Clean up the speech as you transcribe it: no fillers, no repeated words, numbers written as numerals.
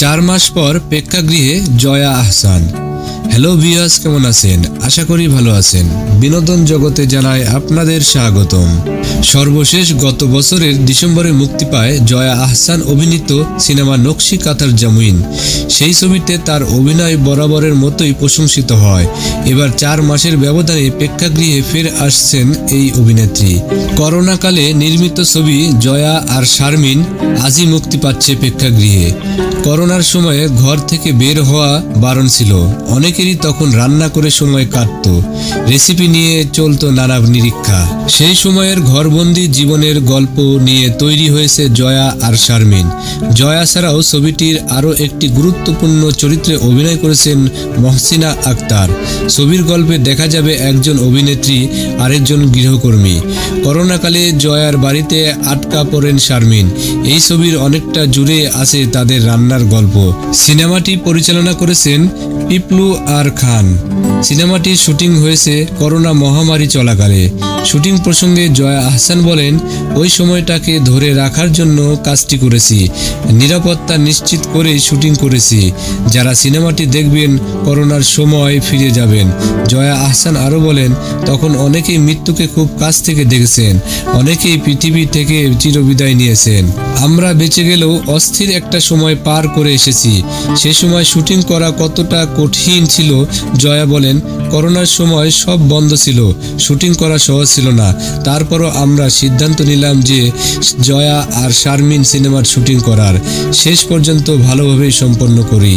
4 মাস পর প্রেক্ষাগৃহে Jaya Ahsan. Hello viewers, কেমন আছেন? আশা করি ভালো আছেন। বিনোদন জগতে জানাই আপনাদের স্বাগতম। সর্বশেষ গত বছরের ডিসেম্বরে মুক্তি পায় জয়া আহসান অভিনীত সিনেমা নকশি কাঁথার জামুইন। সেই ছবিতে তার অভিনয় বরাবরের মতোই প্রশংসিত হয়। এবার 4 মাসের ব্যবধানে প্রেক্ষাগৃহে ফের আসছেন এই অভিনেত্রী। করোনাকালে নির্মিত ছবি জয়া আর শারমিন আজই মুক্তি পাচ্ছে প্রেক্ষাগৃহে। করোনার সময়ে ঘর থেকে বের হওয়া বারণ ছিল। অনেকেরই তখন রান্না করে সময় কাটত, রেসিপি নিয়ে চলতো নানা নিরীক্ষা। সেই সময়ের ঘরবন্দি জীবনের গল্প নিয়ে তৈরি হয়েছে জয়া আর শারমিন। জয়া ছাড়াও ছবিটির আরও একটি গুরুত্বপূর্ণ চরিত্রে অভিনয় করেছেন মহসিনা আক্তার। ছবির গল্পে দেখা যাবে একজন অভিনেত্রী আরেকজন গৃহকর্মী। করোনাকালে জয়ার বাড়িতে আটকা পড়েন শারমিন। এই ছবির অনেকটা জুড়ে আছে তাদের রান্নার গল্প। সিনেমাটি পরিচালনা করেছেন পিপলু আর খান। সিনেমাটির শুটিং হয়েছে করোনা মহামারী চলাকালে। শুটিং প্রসঙ্গে জয়া আহসান বলেন, ওই সময়টাকে ধরে রাখার জন্য কাজটি করেছি। নিরাপত্তা নিশ্চিত করে শুটিং করেছি। যারা সিনেমাটি দেখবেন করোনার সময় ফিরে যাবেন। জয়া আহসান আরও বলেন, তখন অনেকেই মৃত্যুকে খুব কাছ থেকে দেখেছেন, অনেকেই পৃথিবী থেকে চিরবিদায় নিয়েছেন। আমরা বেঁচে গেলেও অস্থির একটা সময় পার করে এসেছি। সে সময় শুটিং করা কতটা কঠিন ছিল। জয়া বলেন, করোনার সময় সব বন্ধ ছিল, শুটিং করা সহজ ছিল না। তারপরও আমরা সিদ্ধান্ত নিলাম যে জয়া আর শারমিন সিনেমার শুটিং করার, শেষ পর্যন্ত ভালোভাবেই সম্পন্ন করি।